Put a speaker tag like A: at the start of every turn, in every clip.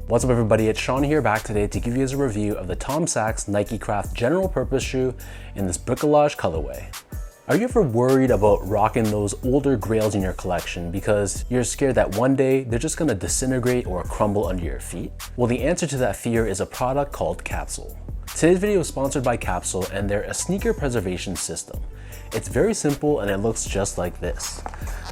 A: What's up everybody, it's Sean here back today to give you guys a review of the Tom Sachs NikeCraft general purpose shoe in this Bricolage colorway. Are you ever worried about rocking those older grails in your collection because you're scared that one day they're just gonna disintegrate or crumble under your feet? Well, the answer to that fear is a product called Capsule. Today's video is sponsored by Capsule and they're a sneaker preservation system. It's very simple and it looks just like this.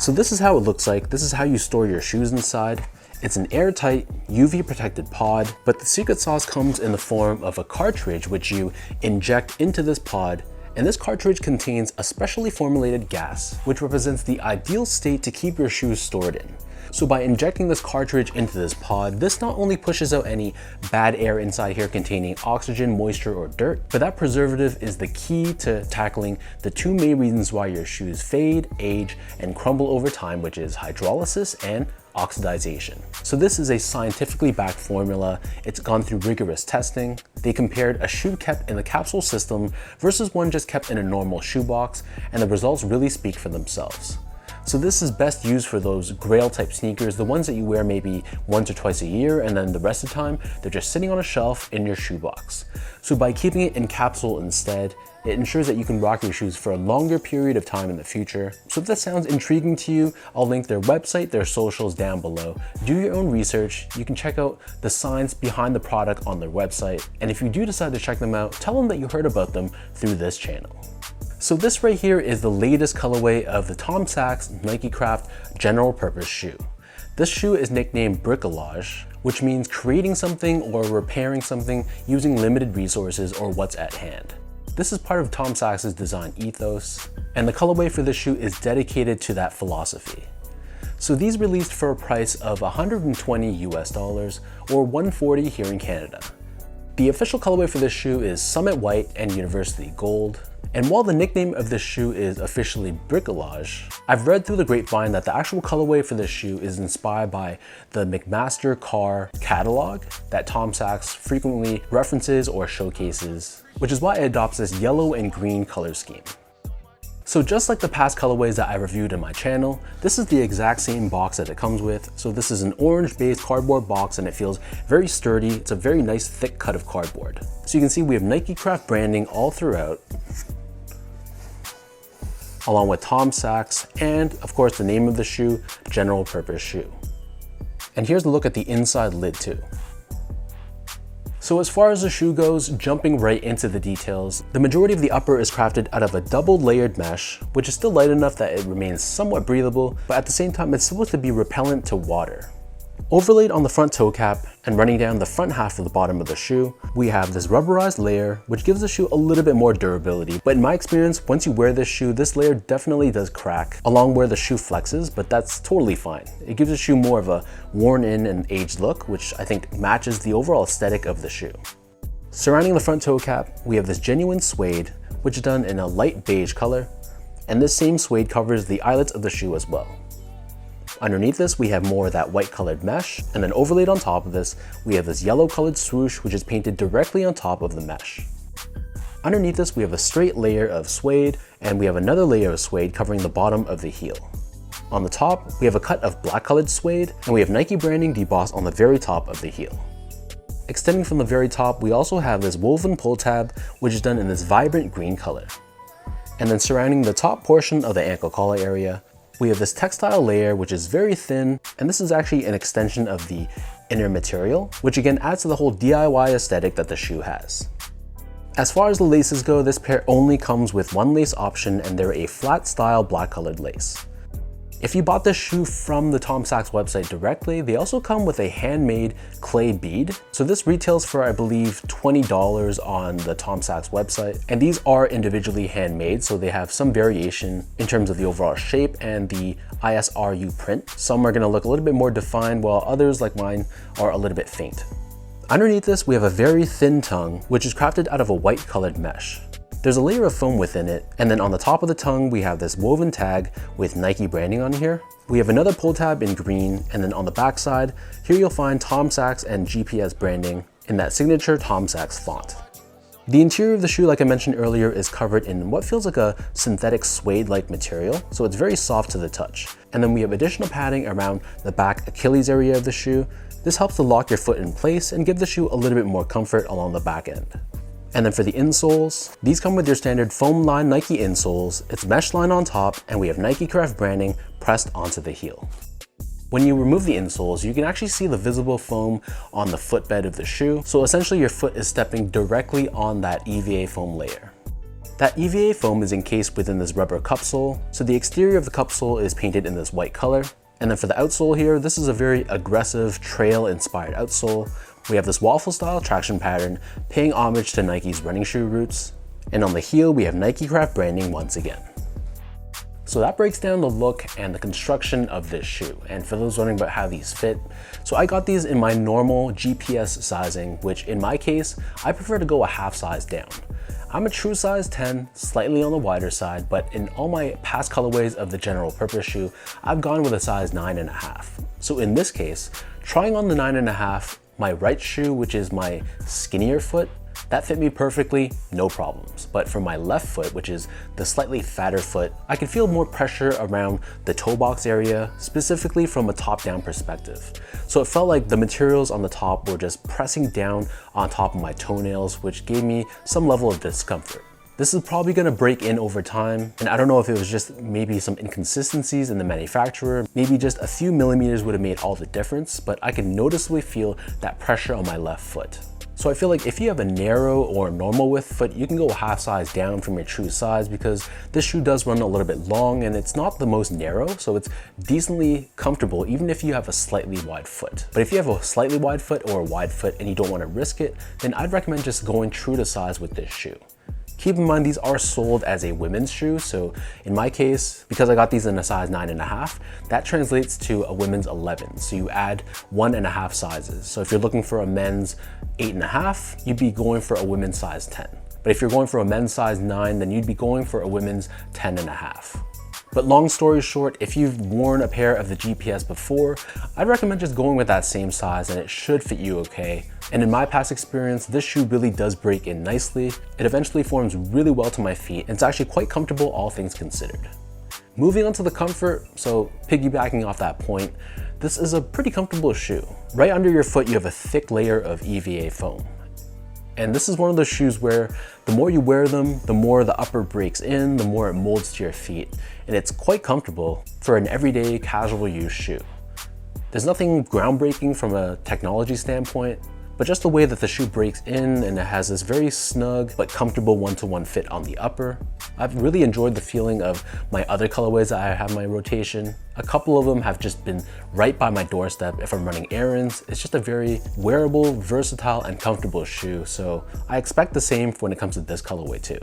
A: So this is how it looks like. This is how you store your shoes inside. It's an airtight, UV protected pod, but the secret sauce comes in the form of a cartridge which you inject into this pod, and this cartridge contains a specially formulated gas, which represents the ideal state to keep your shoes stored in. So by injecting this cartridge into this pod, this not only pushes out any bad air inside here containing oxygen, moisture, or dirt, but that preservative is the key to tackling the two main reasons why your shoes fade, age, and crumble over time, which is hydrolysis and oxidization. So this is a scientifically backed formula. It's gone through rigorous testing. They compared a shoe kept in the Capsule system versus one just kept in a normal shoebox, and the results really speak for themselves. So this is best used for those grail type sneakers, the ones that you wear maybe once or twice a year, and then the rest of the time, they're just sitting on a shelf in your shoebox. So by keeping it in Capsule instead, it ensures that you can rock your shoes for a longer period of time in the future. So if that sounds intriguing to you, I'll link their website, their socials down below. Do your own research. You can check out the science behind the product on their website. And if you do decide to check them out, tell them that you heard about them through this channel. So this right here is the latest colorway of the Tom Sachs NikeCraft general purpose shoe. This shoe is nicknamed Bricolage, which means creating something or repairing something using limited resources or what's at hand. This is part of Tom Sachs's design ethos, and the colorway for this shoe is dedicated to that philosophy. So these released for a price of $120 US or $140 here in Canada. The official colorway for this shoe is Summit White and University Gold. And while the nickname of this shoe is officially Bricolage, I've read through the grapevine that the actual colorway for this shoe is inspired by the McMaster car catalog that Tom Sachs frequently references or showcases, which is why it adopts this yellow and green color scheme. So just like the past colorways that I reviewed in my channel, this is the exact same box that it comes with. So this is an orange-based cardboard box and it feels very sturdy. It's a very nice thick cut of cardboard. So you can see we have NikeCraft branding all throughout, along with Tom Sachs and of course the name of the shoe, general purpose shoe. And here's a look at the inside lid too. So as far as the shoe goes, jumping right into the details, the majority of the upper is crafted out of a double layered mesh, which is still light enough that it remains somewhat breathable, but at the same time it's supposed to be repellent to water. Overlaid on the front toe cap and running down the front half of the bottom of the shoe, we have this rubberized layer, which gives the shoe a little bit more durability. But in my experience, once you wear this shoe, this layer definitely does crack along where the shoe flexes, but that's totally fine. It gives the shoe more of a worn in and aged look, which I think matches the overall aesthetic of the shoe. Surrounding the front toe cap, we have this genuine suede, which is done in a light beige color, and this same suede covers the eyelets of the shoe as well. Underneath this, we have more of that white colored mesh, and then overlaid on top of this, we have this yellow colored swoosh, which is painted directly on top of the mesh. Underneath this, we have a straight layer of suede, and we have another layer of suede covering the bottom of the heel. On the top, we have a cut of black colored suede, and we have Nike branding debossed on the very top of the heel. Extending from the very top, we also have this woven pull tab, which is done in this vibrant green color. And then surrounding the top portion of the ankle collar area, we have this textile layer, which is very thin, and this is actually an extension of the inner material, which again adds to the whole DIY aesthetic that the shoe has. As far as the laces go, this pair only comes with one lace option, and they're a flat style black colored lace. If you bought this shoe from the Tom Sachs website directly, they also come with a handmade clay bead. So this retails for, I believe, $20 on the Tom Sachs website. And these are individually handmade, so they have some variation in terms of the overall shape and the ISRU print. Some are gonna look a little bit more defined, while others, like mine, are a little bit faint. Underneath this, we have a very thin tongue, which is crafted out of a white colored mesh. There's a layer of foam within it, and then on the top of the tongue, we have this woven tag with Nike branding on here. We have another pull tab in green, and then on the back side, here you'll find Tom Sachs and GPS branding in that signature Tom Sachs font. The interior of the shoe, like I mentioned earlier, is covered in what feels like a synthetic suede-like material, so it's very soft to the touch. And then we have additional padding around the back Achilles area of the shoe. This helps to lock your foot in place and give the shoe a little bit more comfort along the back end. And then for the insoles, these come with your standard foam line Nike insoles, it's mesh line on top, and we have NikeCraft branding pressed onto the heel. When you remove the insoles, you can actually see the visible foam on the footbed of the shoe. So essentially your foot is stepping directly on that EVA foam layer. That EVA foam is encased within this rubber cupsole. So the exterior of the cupsole is painted in this white color. And then for the outsole here, this is a very aggressive trail inspired outsole. We have this waffle style traction pattern paying homage to Nike's running shoe roots. And on the heel, we have NikeCraft branding once again. So that breaks down the look and the construction of this shoe. And for those wondering about how these fit, so I got these in my normal GPS sizing, which in my case, I prefer to go a half size down. I'm a true size 10, slightly on the wider side, but in all my past colorways of the general purpose shoe, I've gone with a size 9.5. So in this case, trying on the 9.5, my right shoe, which is my skinnier foot, that fit me perfectly, no problems. But for my left foot, which is the slightly fatter foot, I could feel more pressure around the toe box area, specifically from a top-down perspective. So it felt like the materials on the top were just pressing down on top of my toenails, which gave me some level of discomfort. This is probably gonna break in over time, and I don't know if it was just maybe some inconsistencies in the manufacturer, maybe just a few millimeters would have made all the difference, but I can noticeably feel that pressure on my left foot. So I feel like if you have a narrow or normal width foot, you can go a half size down from your true size because this shoe does run a little bit long and it's not the most narrow, so it's decently comfortable even if you have a slightly wide foot. But if you have a slightly wide foot or a wide foot and you don't want to risk it, then I'd recommend just going true to size with this shoe. Keep in mind, these are sold as a women's shoe. So in my case, because I got these in a size 9.5, that translates to a women's 11. So you add 1.5 sizes. So if you're looking for a men's 8.5, you'd be going for a women's size 10. But if you're going for a men's size 9, then you'd be going for a women's 10.5. But long story short, if you've worn a pair of the GPS before, I'd recommend just going with that same size and it should fit you okay. And in my past experience, this shoe really does break in nicely. It eventually forms really well to my feet and it's actually quite comfortable, all things considered. Moving on to the comfort, so piggybacking off that point, this is a pretty comfortable shoe. Right under your foot, you have a thick layer of EVA foam. And this is one of those shoes where the more you wear them, the more the upper breaks in, the more it molds to your feet. And it's quite comfortable for an everyday casual use shoe. There's nothing groundbreaking from a technology standpoint, but just the way that the shoe breaks in and it has this very snug but comfortable one-to-one fit on the upper. I've really enjoyed the feeling of my other colorways that I have in my rotation. A couple of them have just been right by my doorstep if I'm running errands. It's just a very wearable, versatile, and comfortable shoe, so I expect the same when it comes to this colorway too.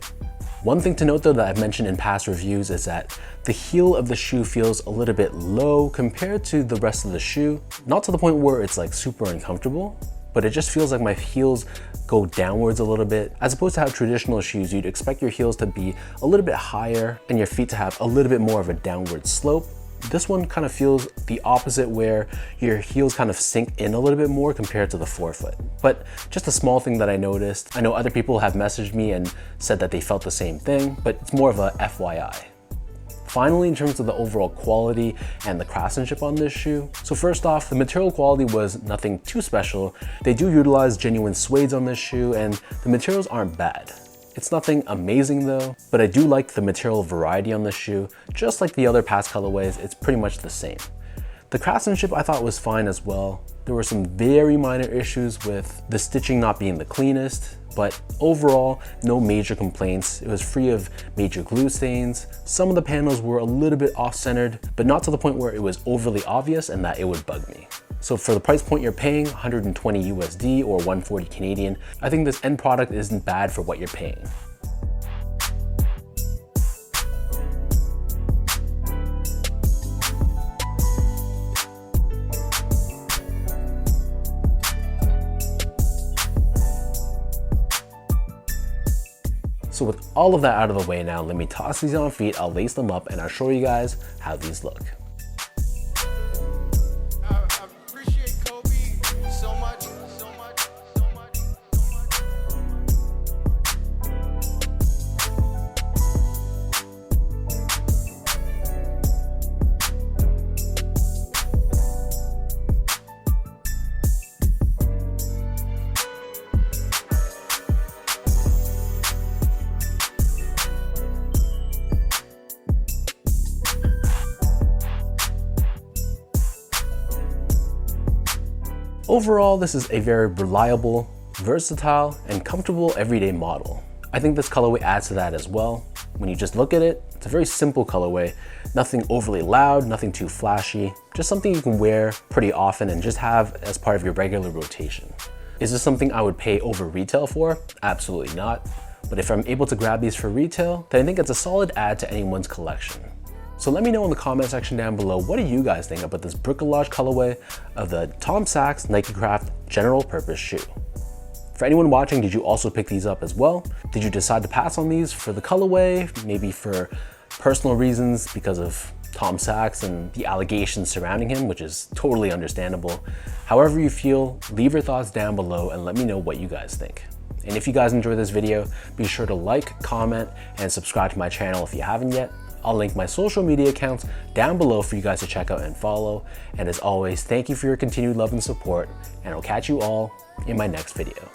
A: One thing to note though that I've mentioned in past reviews is that the heel of the shoe feels a little bit low compared to the rest of the shoe. Not to the point where it's like super uncomfortable, but it just feels like my heels go downwards a little bit. As opposed to how traditional shoes, you'd expect your heels to be a little bit higher and your feet to have a little bit more of a downward slope. This one kind of feels the opposite, where your heels kind of sink in a little bit more compared to the forefoot. But just a small thing that I noticed. I know other people have messaged me and said that they felt the same thing, but it's more of a FYI. Finally, in terms of the overall quality and the craftsmanship on this shoe. So first off, the material quality was nothing too special. They do utilize genuine suedes on this shoe and the materials aren't bad. It's nothing amazing though, but I do like the material variety on this shoe. Just like the other past colorways, it's pretty much the same. The craftsmanship I thought was fine as well. There were some very minor issues with the stitching not being the cleanest, but overall, no major complaints. It was free of major glue stains. Some of the panels were a little bit off-centered, but not to the point where it was overly obvious and that it would bug me. So for the price point you're paying, 120 USD or 140 Canadian, I think this end product isn't bad for what you're paying. So with all of that out of the way now, let me toss these on feet, I'll lace them up, and I'll show you guys how these look. Overall, this is a very reliable, versatile, and comfortable everyday model. I think this colorway adds to that as well. When you just look at it, it's a very simple colorway, nothing overly loud, nothing too flashy, just something you can wear pretty often and just have as part of your regular rotation. Is this something I would pay over retail for? Absolutely not. But if I'm able to grab these for retail, then I think it's a solid add to anyone's collection. So let me know in the comment section down below, what do you guys think about this Bricolage colorway of the Tom Sachs NikeCraft general purpose shoe? For anyone watching, did you also pick these up as well? Did you decide to pass on these for the colorway, maybe for personal reasons because of Tom Sachs and the allegations surrounding him, which is totally understandable. However you feel, leave your thoughts down below and let me know what you guys think. And if you guys enjoyed this video, be sure to like, comment, and subscribe to my channel if you haven't yet. I'll link my social media accounts down below for you guys to check out and follow. And as always, thank you for your continued love and support, and I'll catch you all in my next video.